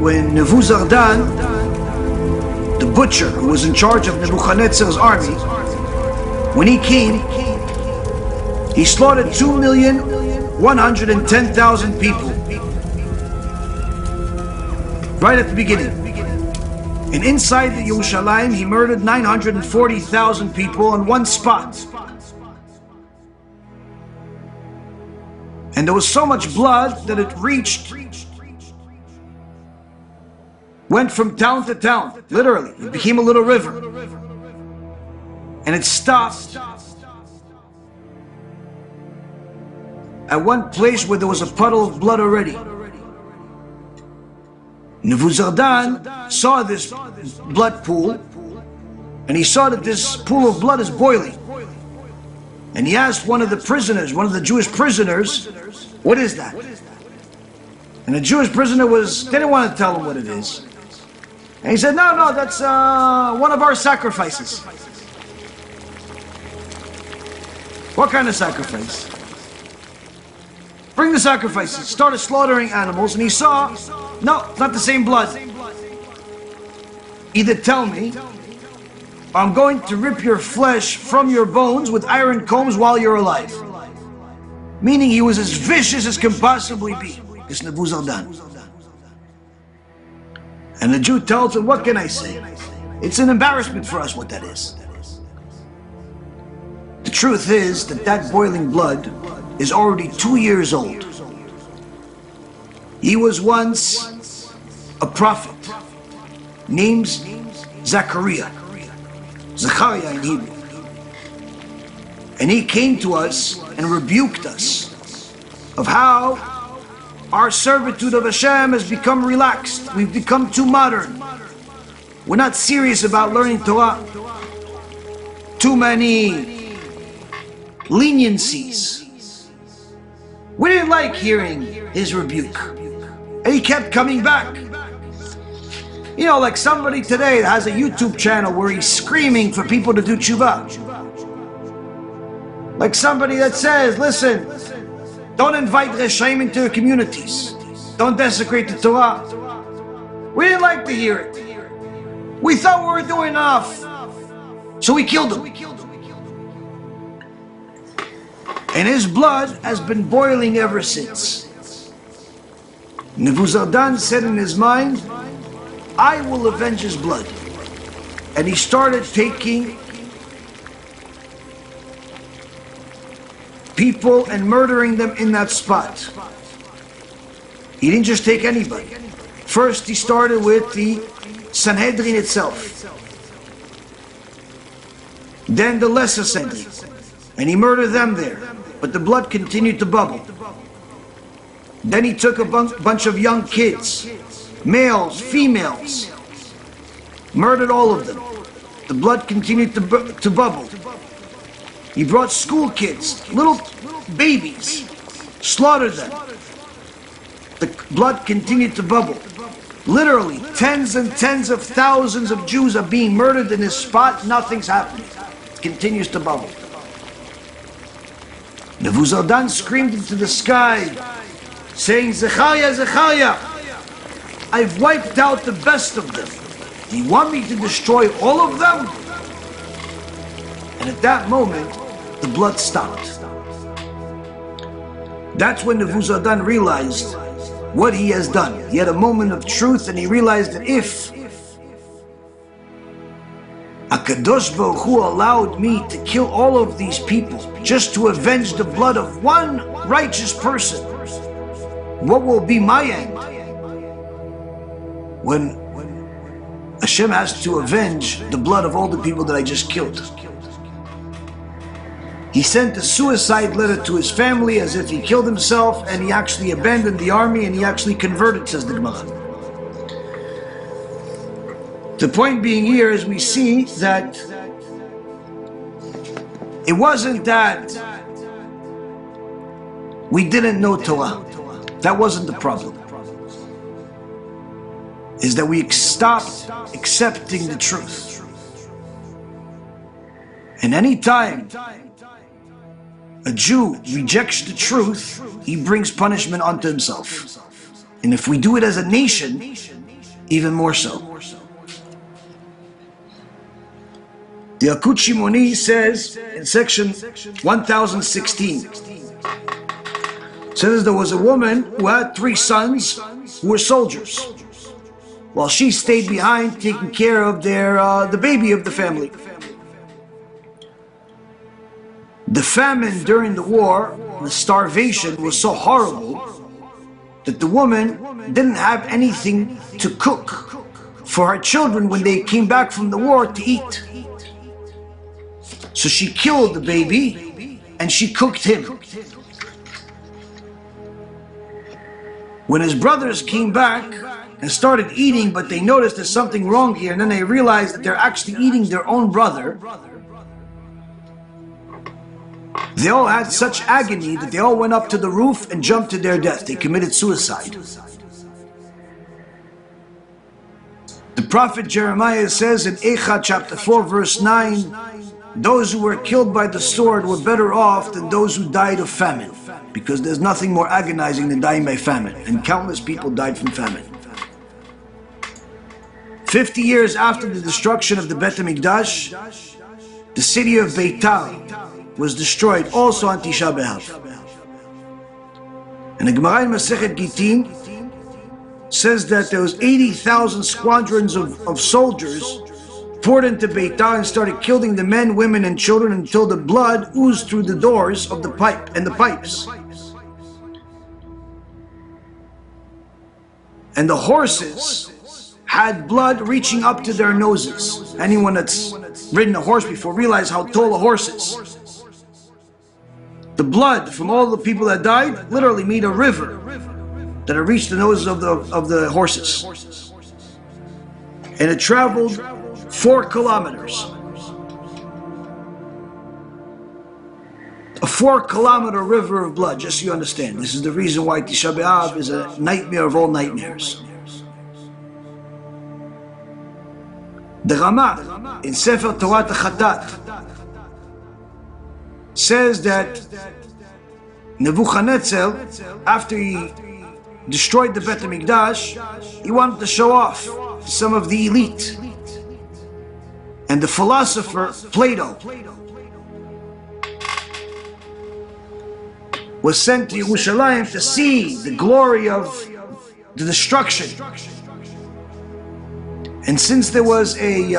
When Nebuzaradan, the butcher who was in charge of Nebuchadnezzar's army, when he came, he slaughtered 2,110,000 people right at the beginning. And inside the Yerushalayim, he murdered 940,000 people on one spot. And there was so much blood that it went from town to town, literally. It became a little river. And it stopped at one place where there was a puddle of blood already. Nebuzaradan saw this blood pool, and he saw that this pool of blood is boiling. And he asked one of the prisoners, one of the Jewish prisoners, what is that? And the Jewish prisoner didn't want to tell him what it is. And he said, no, that's one of our sacrifices. What kind of sacrifice? Bring the sacrifices. Started slaughtering animals, and he saw, no, not the same blood. Either tell me, or I'm going to rip your flesh from your bones with iron combs while you're alive. Meaning he was as vicious as can possibly be, this Nebuzaradan. And the Jew tells him, what can I say? It's an embarrassment for us what that is. The truth is that boiling blood is already 2 years old. He was once a prophet named Zechariah in Hebrew. And he came to us and rebuked us of how our servitude of HaShem has become relaxed. We've become too modern. We're not serious about learning Torah. Too many leniencies. We didn't like hearing his rebuke. And he kept coming back. You know, like somebody today that has a YouTube channel where he's screaming for people to do tshuva. Like somebody that says, listen, don't invite Reshaim into your communities. Don't desecrate the Torah. We didn't like to hear it. We thought we were doing enough. So we killed him. And his blood has been boiling ever since. Nebuzaradan said in his mind, I will avenge his blood. And he started taking people and murdering them in that spot. He didn't just take anybody. First he started with the Sanhedrin itself. Then the lesser Sanhedrin. And he murdered them there. But the blood continued to bubble. Then he took a bunch of young kids, males, females, murdered all of them. The blood continued to bubble. He brought school kids, little babies, slaughtered them. The blood continued to bubble. Literally, tens and tens of thousands of Jews are being murdered in this spot. Nothing's happening. It continues to bubble. Nebuzaradan screamed into the sky, saying, Zechariah, Zechariah, I've wiped out the best of them. Do you want me to destroy all of them? And at that moment, the blood stopped. That's when Nebuzaradan realized what he has done. He had a moment of truth, and he realized that if HaKadosh Baruch Hu allowed me to kill all of these people just to avenge the blood of one righteous person, what will be my end when HaShem has to avenge the blood of all the people that I just killed? He sent a suicide letter to his family as if he killed himself, and he actually abandoned the army, and he actually converted, says the Gemara. The point being here is we see that it wasn't that we didn't know Torah. That wasn't the problem. Is that we stopped accepting the truth. And any time a Jew rejects the truth, he brings punishment onto himself. And if we do it as a nation, even more so. The Yalkut Shimoni says in section 1016, says there was a woman who had 3 sons who were soldiers, while she stayed behind taking care of the baby of the family. The famine during the war, the starvation was so horrible that the woman didn't have anything to cook for her children when they came back from the war to eat. So she killed the baby and she cooked him. When his brothers came back and started eating, but they noticed there's something wrong here, and then they realized that they're actually eating their own brother, they all had such agony that they all went up to the roof and jumped to their death. They committed suicide. The prophet Jeremiah says in Echad chapter 4 verse 9, those who were killed by the sword were better off than those who died of famine, because there's nothing more agonizing than dying by famine, and countless people died from famine. 50 years after the destruction of the Beit HaMikdash, the city of Beitar was destroyed also on Tisha B'Av. And the Gemara in Masechet Gittin says that there was 80,000 squadrons of soldiers poured into Beitar and started killing the men, women, and children until the blood oozed through the doors of the pipe and the pipes. And the horses had blood reaching up to their noses. Anyone that's ridden a horse before realize how tall a horse is. The blood from all the people that died literally made a river that had reached the noses of the horses. And it traveled 4 kilometers. A 4-kilometer river of blood, just so you understand. This is the reason why Tisha B'Av is a nightmare of all nightmares. The Ramah in Sefer Torah Chatat says that Nebuchadnezzar, after he destroyed the Beit HaMikdash, he wanted to show off to some of the elite. And the philosopher Plato was sent to Yerushalayim to see the glory of the destruction. And since there was a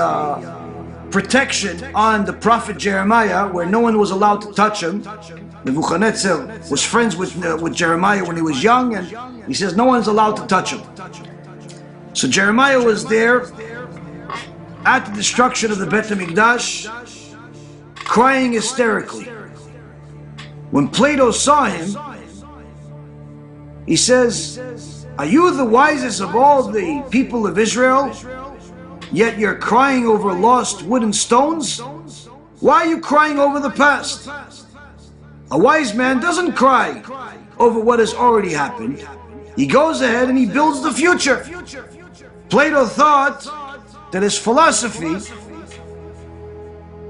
protection on the prophet Jeremiah, where no one was allowed to touch him, Nebuchadnezzar was friends with Jeremiah when he was young, and he says no one's allowed to touch him. So Jeremiah was there at the destruction of the Beit HaMikdash, crying hysterically. When Plato saw him, he says, "Are you the wisest of all the people of Israel, yet you're crying over lost wood and stones? Why are you crying over the past? A wise man doesn't cry over what has already happened. He goes ahead and he builds the future." Plato thought that his philosophy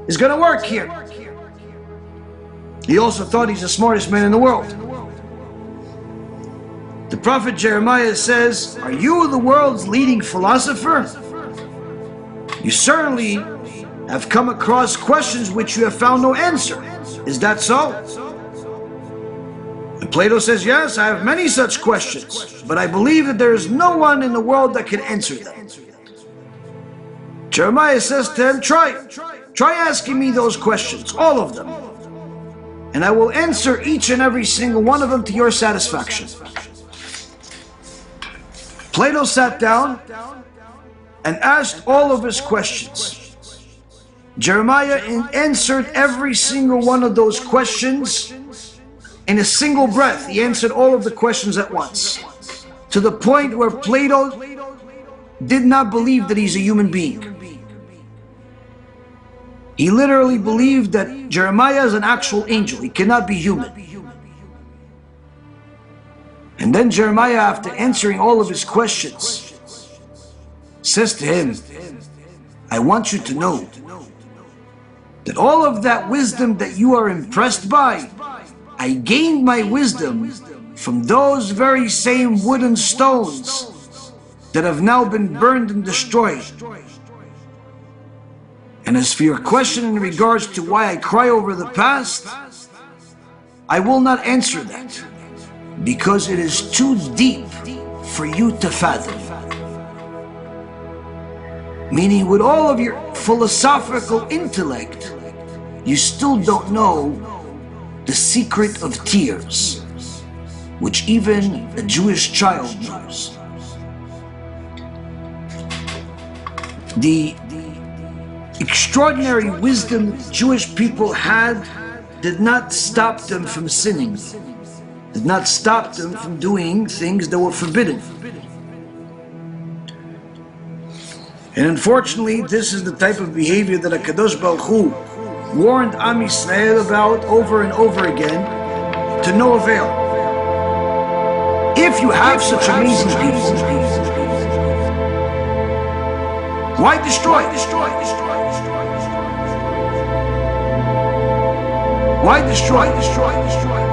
is going to work here. He also thought he's the smartest man in the world. The prophet Jeremiah says, "Are you the world's leading philosopher? You certainly have come across questions which you have found no answer. Is that so?" And Plato says, "Yes, I have many such questions, but I believe that there is no one in the world that can answer them." Jeremiah says to him, Try asking me those questions, all of them, and I will answer each and every single one of them to your satisfaction. Plato sat down and asked all of his questions. Jeremiah answered every single one of those questions in a single breath. He answered all of the questions at once, to the point where Plato did not believe that he's a human being. He literally believed that Jeremiah is an actual angel. He cannot be human. And then Jeremiah, after answering all of his questions, says to him, "I want you to know that all of that wisdom that you are impressed by, I gained my wisdom from those very same wood and stones that have now been burned and destroyed. And as for your question in regards to why I cry over the past, I will not answer that, because it is too deep for you to fathom. Meaning, with all of your philosophical intellect, you still don't know the secret of tears, which even a Jewish child knows. The extraordinary wisdom Jewish people had did not stop them from sinning, did not stop them from doing things that were forbidden. And unfortunately, this is the type of behavior that HaKadosh Baruch Hu warned Am Yisrael about over and over again, to no avail. If you have such amazing people, why destroy? Why destroy?